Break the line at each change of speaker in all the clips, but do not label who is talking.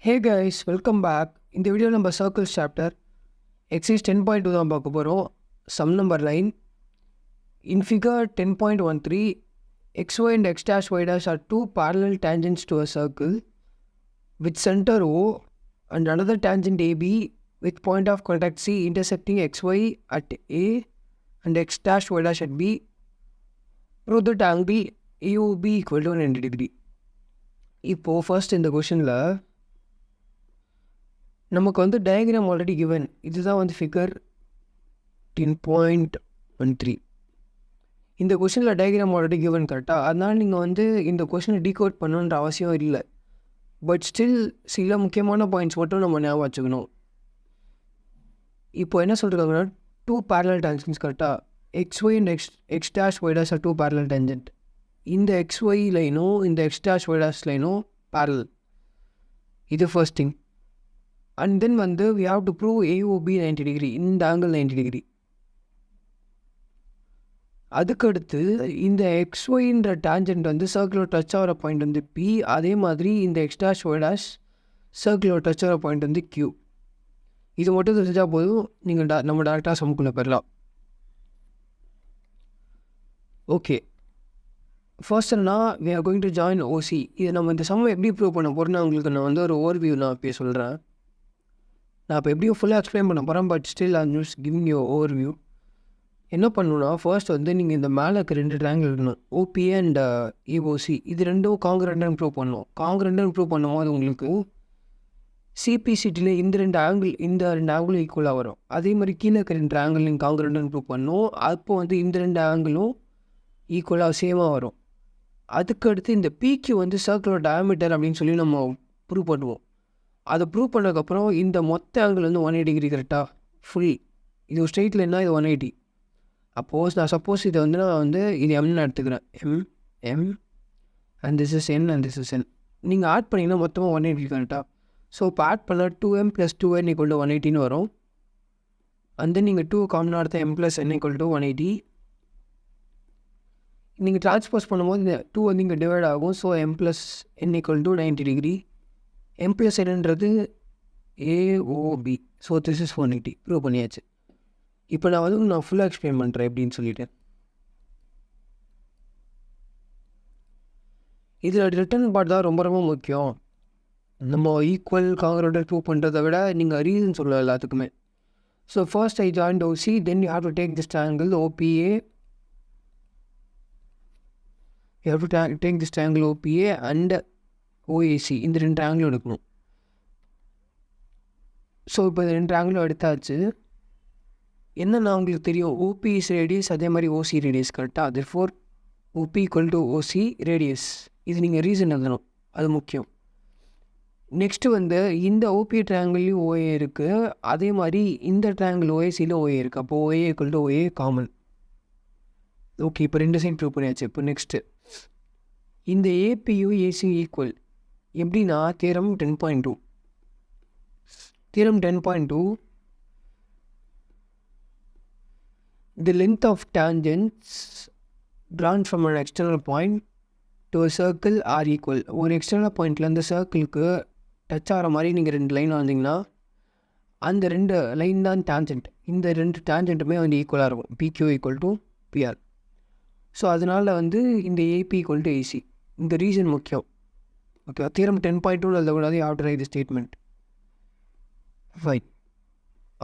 ஹே guys, welcome back. இந்த video நம்ம circles chapter exercise 10.2 தான் பார்க்க போகிறோம். Sum number 9. In figure 10.13, xy and x dash y dash are two parallel tangents to a circle with center O and another tangent AB with point of contact C intersecting xy at A and x dash y dash at B. Prove that angle AOB equal to 90 degree. இப்போது first இந்த கொஷனில் நமக்கு வந்து diagram already given. இதுதான் வந்து figure 10.13. இந்த கொஷனில் diagram already given கரெக்டாக. அதனால் நீங்கள் வந்து இந்த கொஷனை டீகோட் பண்ணணுன்ற அவசியம் இல்லை. பட் ஸ்டில் சில முக்கியமான பாயிண்ட்ஸ் மட்டும் நம்ம ஞாபகம் வச்சுக்கணும். இப்போ என்ன சொல்கிறாங்கன்னா, டூ பேரலல் டேஞ்சன்ஸ் கரெக்டாக. XY and X dash Y dash are two parallel tangent. இந்த XY லைனும் இந்த எக்ஸ் டேஷ் ஒய் டேஷ் லைனும் பேரலல். இது ஃபர்ஸ்ட் திங். அண்ட் தென் வந்து we have to prove AOB 90 degree, இந்த ஆங்கிள் 90 degree. அதுக்கடுத்து இந்த XYன்ற டேஞ்சன்ட் வந்து சர்க்கிளோட டச் ஆகிற பாயிண்ட் வந்து P. அதே மாதிரி இந்த எக்ஸ் டேஷ் ஒய் டேஷ் சர்க்கிளோட டச் ஆகிற பாயிண்ட் வந்து Q. இது மட்டும் தெரிஞ்சால் போதும், நீங்கள் நம்ம டேரெக்டாக சம்குள்ளே பெறலாம். ஓகே, ஃபர்ஸ்ட் என்னன்னா we are going to join OC. இது நம்ம இந்த சம்மை எப்படி ப்ரூவ் பண்ண போகிறோன்னா உங்களுக்கு நான் வந்து ஒரு ஓவர்வியூ நான் இப்போ சொல்கிறேன். நான் இப்போ எப்படியும் ஃபுல்லாக எக்ஸ்பிளைன் பண்ண போகிறேன். But still I'm just giving you overview. என்ன பண்ணணுன்னா, ஃபர்ஸ்ட் வந்து நீங்கள் இந்த மேலே இருக்க ரெண்டு ட்ராங்கிள் இருக்கணும், OPA அண்ட் EOC. இது ரெண்டும் காங்கிரண்ட்னு ப்ரூவ் பண்ணணும். காங்கிரண்ட்னு ப்ரூவ் பண்ணும்போது உங்களுக்கு சிபிசிடியில் இந்த ரெண்டு ஆங்கிளும் ஈக்குவலாக வரும். அதே மாதிரி கீழே இருக்க ரெண்டு ஆங்கிள் நீங்கள் காங்கிரண்ட்னு ப்ரூவ் பண்ணணும். அப்போ வந்து இந்த ரெண்டு ஆங்கிளும் ஈக்குவலாக சேமாக வரும். அதுக்கடுத்து இந்த PQ வந்து சர்க்கிளோட டயாமீட்டர் அப்படின்னு சொல்லி நம்ம ப்ரூவ் பண்ணுவோம். அதை ப்ரூவ் பண்ணதுக்கப்புறம் இந்த மொத்த ஆங்கிள் வந்து 180 டிகிரி கரெக்டாக ஃபுல். இது ஒரு ஸ்ட்ரெயிட் லைன்னா இது 180. நான் சப்போஸ் இதை வந்து நான் வந்து இது எம்னு எடுத்துக்கிறேன். M and this is N and this is N. நீங்கள் ஆட் பண்ணிங்கன்னா மொத்தமாக 180 கரெக்டாக. ஸோ இப்போ ஆட் பண்ணால் 2m + 2n = 180 வரும். அண்ட் தென் நீங்கள் 2 காமனாக எடுத்தால் m + n = 180. நீங்கள் ட்ரான்ஸ்போஸ் பண்ணும்போது இந்த 2 வந்து இங்கே டிவைட் ஆகும். So m + n = 90 degree. m + nன்றது AOB. So this is 180. Prove பண்ணியாச்சு. இப்போ நான் ஃபுல்லாக எக்ஸ்பிளைன் பண்ணுறேன் எப்படின்னு சொல்லிவிட்டேன். இதில் ரிட்டன் பார்ட் தான் ரொம்ப ரொம்ப முக்கியம். நம்ம ஈக்குவல் காங்கிரண்ட் ப்ரூவ் பண்ணுறதை விட நீங்கள் ரீசன் சொல்லலாம் எல்லாத்துக்குமே. So first I join OC, then you have to take this triangle OPA. You have to take this triangle OPA and OAC. இந்த ரெண்டு ட்ரையாங்கிளும் எடுக்கணும். ஸோ இப்போ இந்த ரெண்டு ட்ரையாங்கிளும் எடுத்தாச்சு. என்னென்னா உங்களுக்கு தெரியும், OP இஸ் ரேடியஸ், அதே மாதிரி OC ரேடியஸ் கரெக்டாக. therefore OP = OC radius. இது நீங்கள் ரீசன் எழுதணும், அது முக்கியம். நெக்ஸ்ட்டு வந்து இந்த OP ட்ரையாங்கிள்லையும் OA இருக்குது, அதே மாதிரி இந்த ட்ரையாங்கிள் OACயில் OA இருக்குது. அப்போ OA = OA காமன். ஓகே, இப்போ ரெண்டு சைட் ப்ரூவ் பண்ணியாச்சு. இப்போ நெக்ஸ்ட்டு இந்த APU AC ஈக்குவல் எப்படின்னா, theorem 10.2. Theorem 10.2, the length of tangents drawn from an external point to a circle are equal. ஒரு எக்ஸ்டர்னல் பாயிண்டில் அந்த சர்க்கிளுக்கு டச் ஆகிற மாதிரி நீங்கள் ரெண்டு லைன் வந்தீங்கன்னா அந்த ரெண்டு லைன் தான் டேஞ்சன்ட். இந்த ரெண்டு டேஞ்சன்ட்டுமே வந்து ஈக்குவலாக இருக்கும். PQ = PR. ஸோ அதனால் வந்து இந்த AP = AC. இந்த ரீசன் முக்கியம். ஓகே, தியரம் 10.2 எழுதக்கூடாது. ஆஃப்டர் இது ஸ்டேட்மெண்ட் ஃபைன்.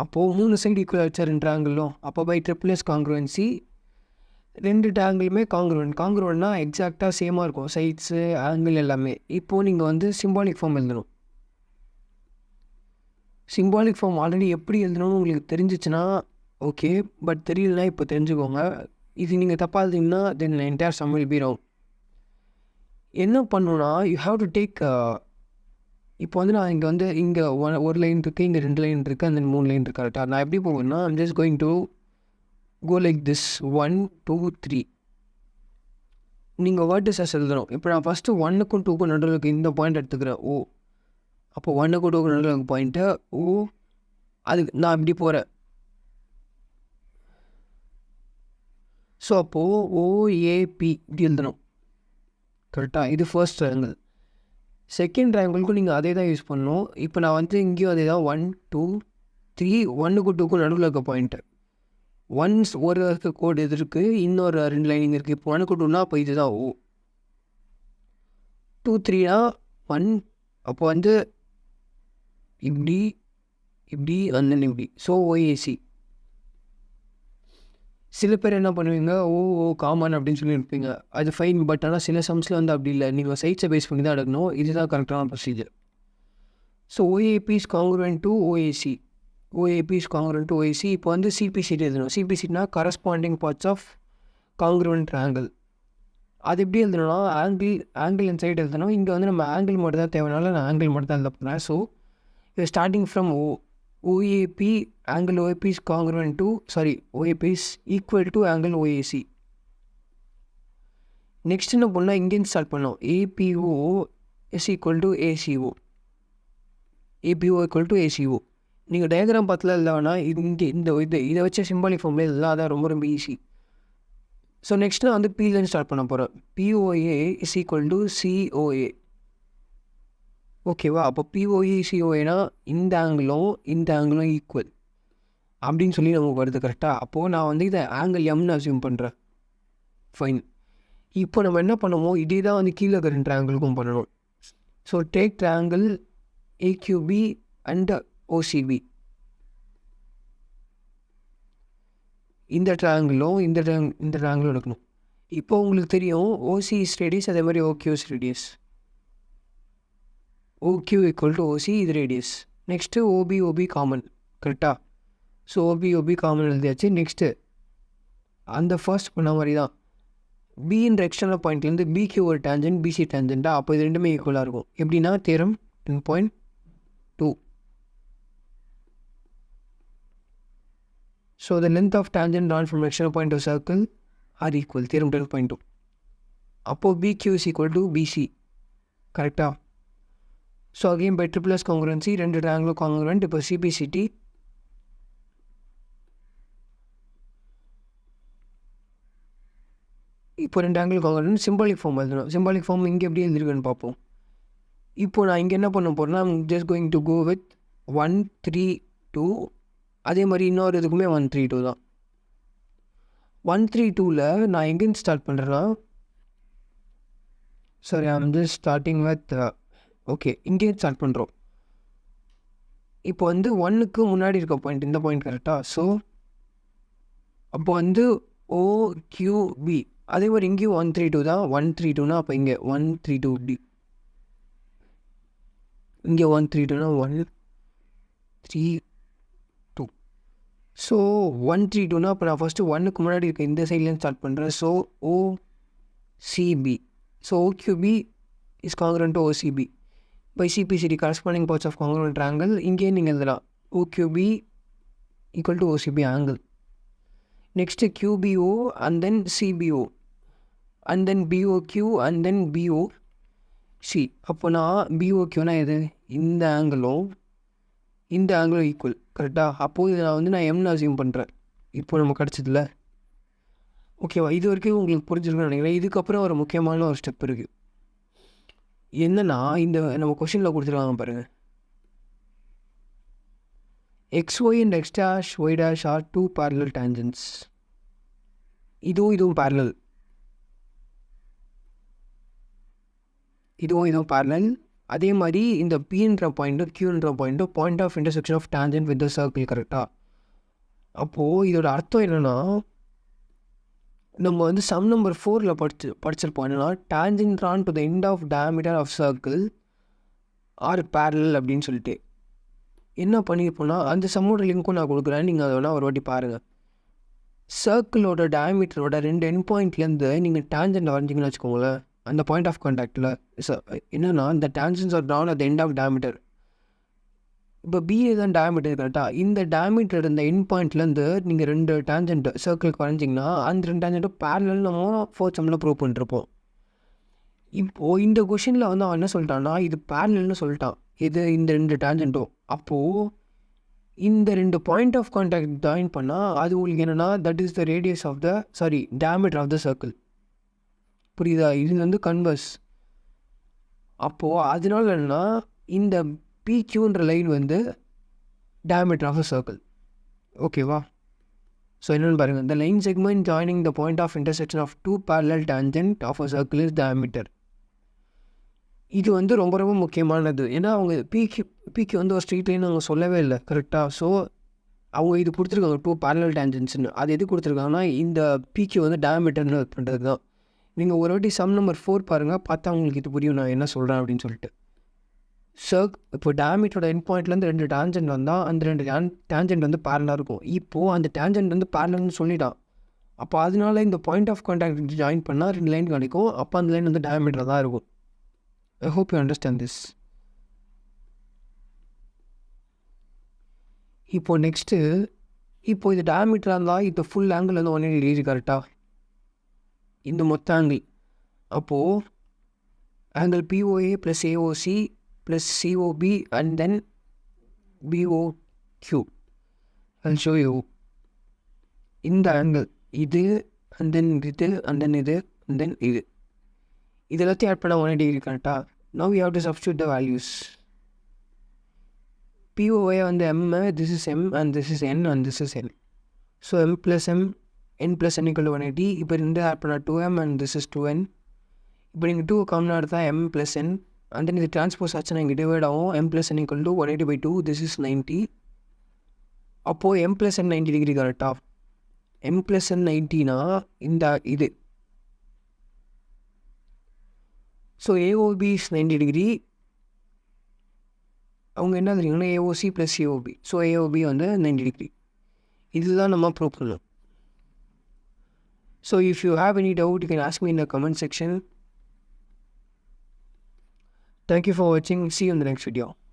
அப்போது 3 சைடு ஈக்குவல் ஆகிடுச்சா ரெண்டு ஆங்கிளும். அப்போ பை ட்ரிபிள்எஸ் காங்க்ருவன்சி ரெண்டு ஆங்கிளுமே காங்க்ருவன்ட்னா எக்ஸாக்டாக சேமாக இருக்கும், சைட்ஸு ஆங்கிள் எல்லாமே. இப்போது நீங்கள் வந்து சிம்பாலிக் ஃபார்ம் எழுதணும். சிம்பாலிக் ஃபார்ம் ஆல்ரெடி எப்படி எழுதணும்னு உங்களுக்கு தெரிஞ்சிச்சுன்னா ஓகே, பட் தெரியலனா இப்போ தெரிஞ்சுக்கோங்க. இது நீங்கள் தப்பாக எழுதிங்கன்னா then entire sum will be round. என்ன பண்ணணுன்னா, யூ ஹாவ் டு டேக், இப்போ வந்து நான் இங்கே ஒரு லைன் இருக்குது, இங்கே ரெண்டு லைன் இருக்குது, அந்த 3 லைன் இருக்குது கரெக்டாக. நான் எப்படி போவேன்னா, I'm just going to go like this 1 2 3. நீங்கள் வேர்டிசஸ் எழுதணும். இப்போ நான் ஃபஸ்ட்டு 1க்கும் 2க்கும் நடுவில் இந்த பாயிண்ட் எடுத்துக்கிறேன் O. அப்போ 1க்கும் 2க்கும் நடுவில் பாயிண்ட்டு O. அதுக்கு நான் இப்படி போகிறேன். ஸோ அப்போது OAP இப்படி எழுதணும் கரெக்டாக. இது ஃபர்ஸ்ட் ட்ரையாங்கிள். செகண்ட் ட்ரையாங்கிள்க்கும் நீங்கள் அதே தான் யூஸ் பண்ணணும். இப்போ நான் வந்து இங்கேயும் அதே தான் 1 2 3 1க்கும் 2க்கும் நடுவில் இருக்க பாயிண்ட்டு. ஒன்ஸ் ஒரு இருக்க கோடு இது இருக்குது, இன்னொரு 2 லைனிங் இருக்குது. இப்போ 1க்கு 2னா அப்போ இது தான் O. 2 3னா 1, அப்போ வந்து இப்படி இப்படி வந்து இப்படி. So OAC. சில பேர் என்ன பண்ணுவீங்க, ஓ காமன் அப்படின்னு சொல்லியிருப்பீங்க. அது ஃபைன். பட் ஆனால் சில சம்ஸில் வந்து அப்படி இல்லை. நீங்கள் சைட்ஸை பேஸ் பண்ணி தான் எடுக்கணும். இதுதான் கரெக்டான procedure. So OAP is congruent to OAC. OAP is congruent to OAC. இப்போ வந்து CPCT எழுதணும். CPCனா corresponding parts of congruent triangle. அது எப்படி எழுதணும்னா ஆங்கிள் அண்ட் சைடு எழுதணும். இங்கே வந்து நம்ம ஆங்கிள் மட்டும் தான் தேவைனால நான் ஆங்கிள் மட்டும் தான் எழுத போகிறேன். ஸோ இது starting from OAP, angle OAP is congruent to, OAP is equal to angle OAC. Next என்ன பண்ணால் இங்கேருந்து ஸ்டார்ட் பண்ணோம். APO is equal to ACO. APO equal to ACO. நீங்கள் டயக்ராம் பார்த்துல இல்லைனா இங்கே இதை வச்ச சிம்பாலிக் ஃபார்ம்ல இதெல்லாம் அதான் ரொம்ப ரொம்ப ஈஸி. ஸோ நெக்ஸ்ட் நான் வந்து Pலேருந்து ஸ்டார்ட் பண்ண போகிறேன். POA is equal to COA. ஓகேவா? அப்போ POE COAனா இந்த ஆங்கிளும் ஈக்குவல் அப்படின்னு சொல்லி நமக்கு வருது கரெக்டாக. அப்போது நான் வந்து இதை ஆங்கிள் எம்னு அசியூம் பண்ணுறேன். ஃபைன். இப்போ நம்ம என்ன பண்ணுவோம், இதே தான் வந்து கீழே இருக்கிற ட்ரையாங்கிளுக்கும் பண்ணணும். So take triangle AQB and OCB. இந்த ட்ரையாங்கிளும் எடுக்கணும். இப்போ உங்களுக்கு தெரியும் OC இஸ் ரேடியஸ், அதே மாதிரி OQ is radius. OQ equal to OC, இது ரேடியஸ். நெக்ஸ்ட்டு OB காமன் கரெக்டாக. ஸோ OB காமன் எழுதியாச்சு. நெக்ஸ்ட்டு அந்த ஃபர்ஸ்ட் பண்ண மாதிரி தான் பின்ற எக்ஸ்டர்னல் பாயிண்ட்லேருந்து BQ ஒரு டேஞ்சன்ட், BC டேஞ்சன்ட்டா. அப்போ இது ரெண்டுமே ஈக்குவலாக இருக்கும். எப்படின்னா theorem 10.2. So the length of tangent drawn from external point of circle are equal. Theorem 10.2. அப்போது BQ is equal to BC கரெக்டாக. ஸோ அகெயின் பை ட்ரிபிள்எஸ் காங்க்ருவன்சி, ரெண்டு ட்ரையாங்கிளும் காங்க்ருவென்ட். இப்போ CPCT இப்போ ரெண்டு ஆங்கிள் காங்க்ருவென்ட். சிம்பாலிக் ஃபார்ம் எழுதணும். சிம்பாலிக் ஃபார்ம் இங்கே எப்படி எழுதிருக்குன்னு பார்ப்போம். இப்போ நான் இங்கே என்ன பண்ண போகிறேன்னா, just going to go with 1 3 2. அதே மாதிரி இன்னொரு இதுக்குமே 1 3 2 தான். 1 3 2ல் நான் எங்கேருந்து ஸ்டார்ட் பண்ணுறேன்னா, I'm just starting with okay இங்கேயும் ஸ்டார்ட் பண்ணுறோம். இப்போ வந்து 1க்கு முன்னாடி இருக்க பாயிண்ட் இந்த பாயிண்ட் கரெக்டாக. ஸோ அப்போ வந்து OQB. அதே மாதிரி இங்கேயும் 1 3 2 தான். 1 3 2னா அப்போ இங்கே 1 3 2 D. இங்கே 1 3 2னா 1 3 2. ஸோ 1 3 2னா இப்போ நான் ஃபஸ்ட்டு 1க்கு முன்னாடி இருக்க இந்த சைட்லேருந்து ஸ்டார்ட் பண்ணுறேன். So OCB. So OQB is congruent to OCB. By CPCT, corresponding parts of congruent triangle. இங்கே நீங்கள் எழுதலாம் OQB equal to OCB angle. Next QBO and then CBO and then BOQ and then BOC. அப்போ நான் BOQனா எது, இந்த ஆங்கிளும் equal கரெக்டாக. அப்போது இதை நான் வந்து எம்னு அசியூம் பண்ணுறேன். இப்போ நம்ம கிடச்சதில்ல. ஓகேவா? இது வரைக்கும் உங்களுக்கு புரிஞ்சிருக்குன்னு நினைக்கிறேன். இதுக்கப்புறம் ஒரு முக்கியமான ஒரு ஸ்டெப் இருக்குது. என்னன்னா, இந்த நம்ம கொஷினில் கொடுத்துருக்காங்க பாருங்கள். XY and X dash Y dash are two parallel tangents. இதுவும் parallel. இதுவும் parallel. அதே மாதிரி இந்த Pன்ற பாயிண்ட்டும் Qன்ற பாயிண்ட்டும் point of intersection of tangent with the circle கரெக்டாக. அப்போது இதோட அர்த்தம் என்னென்னா, நம்ம வந்து சம் நம்பர் 4ல் படிச்சிருப்போம். என்னென்னா, tangent drawn to the end of diameter of circle are parallel அப்படின்னு சொல்லிட்டு என்ன பண்ணியிருப்போம்னா, அந்த சம்மோட லிங்க்கும் நான் கொடுக்குறேன். நீங்கள் அதை வேணால் ஒரு வாட்டி பாருங்கள். சர்க்கிளோட டயமீட்டரோட 2 எண்ட் பாயிண்ட்லேருந்து நீங்கள் டேஞ்சன்ட் வரைஞ்சிங்கன்னு வச்சுக்கோங்களேன். அந்த பாயிண்ட் ஆஃப் கான்டாக்டில் என்னென்னா, இந்த tangents are drawn at the end of diameter. இப்போ பிஏ தான் டயமீட்டர் கரெக்டாக. இந்த டயமீட்டர் இந்த எண்ட் பாயிண்ட்லேருந்து நீங்கள் 2 டேஞ்சன்ட் சர்க்கிளுக்கு வரைஞ்சிங்கன்னா அந்த 2 டேஞ்சன்ட்டும் பேரலல் நம்ம 4th சம்மில் ப்ரூவ் பண்ணிருப்போம். இப்போது இந்த கொஷினில் வந்து அவன் என்ன சொல்லிட்டான்னா, இது பேரலல்னு சொல்லிட்டான். இது இந்த 2 டேஞ்சன்ட்டும். அப்போது இந்த 2 பாயிண்ட் ஆஃப் கான்டாக்ட் ஜாயின் பண்ணால் அது உங்களுக்கு என்னென்னா, that is the radius of the diameter of the circle. புரியுதா? இது வந்து கன்வர்ஸ். அப்போது அதனால என்னன்னா இந்த பிக்யூன்ற லைன் வந்து diameter ஆஃப் அ சர்க்கிள். ஓகேவா? ஸோ என்னென்னு பாருங்கள், the line segment joining the point of intersection of two parallel tangent of a circle is diameter. இது வந்து ரொம்ப ரொம்ப முக்கியமானது. ஏன்னா அவங்க பிக்கு வந்து ஒரு ஸ்ட்ரீட் லைன் அவங்க சொல்லவே இல்லை கரெக்டாக. ஸோ அவங்க இது கொடுத்துருக்காங்க 2 parallel tangents-ன்னு. அது எது கொடுத்துருக்காங்கன்னா இந்த பிக்கு வந்து டயாமீட்டர்னு பண்ணுறது தான். நீங்கள் ஒரு வாட்டி சம் நம்பர் 4 பாருங்கள், பார்த்தா உங்களுக்கு இது புரியும் நான் என்ன சொல்கிறேன் அப்படின்னு சொல்லிட்டு. இப்போ டயாமீட்டரோட எண்ட் பாயிண்ட்லேருந்து 2 டேஞ்சன்ட் வந்தால் அந்த 2 டேஞ்சன்ட் வந்து பேரலாக இருக்கும். இப்போது அந்த டேஞ்சன்ட் வந்து பேரலல்னு சொல்லிட்டான். அப்போ அதனால இந்த பாயிண்ட் ஆஃப் கான்டாக்ட் ஜாயின் பண்ணால் 2 லைன் கிடைக்கும். அப்போ அந்த லைன் வந்து டயாமீட்டர் தான் இருக்கும். I hope you understand this. இப்போது நெக்ஸ்ட்டு, இப்போது இது டயாமீட்டராக இருந்தால் இந்த ஃபுல் ஆங்கிள் வந்து 180 டிகிரி கரெக்டாக, இந்த மொத்த ஆங்கிள். அப்போது angle POA + AOC + COB and then BOQ. I'll show you. இந்த ஆங்கிள் இது அண்ட் தென் இது அண்ட் தென் இது அண்ட் தென் இது எல்லாத்தையும் ஆட் பண்ணால் 180 டிகிரி கரெக்டாக. Now you have to substitute the values. POA வந்து M, this is M and this is N and this is N. So M + M, N + N = 180. இப்போ இந்த add பண்ணால் 2M and this is 2N. இப்போ நீங்கள் 2 காமனாக எடுத்தால் M + N and then இது transpose ஆச்சுன்னா இங்கே டிவைட் ஆகும். M + N = 180/2, this is 90. அப்போது M + N 90 டிகிரி கரெக்டாக. M + N 90னா இந்த இது. So AOB is 90 degree. அவங்க என்ன தெரியுங்கன்னா AOC + COB. ஸோ AOB வந்து 90 டிகிரி. இதுதான் நம்ம ப்ரூவ் பண்ணணும். So if you have any doubt you can ask me in the comment section. Thank you for watching. See you in the next video.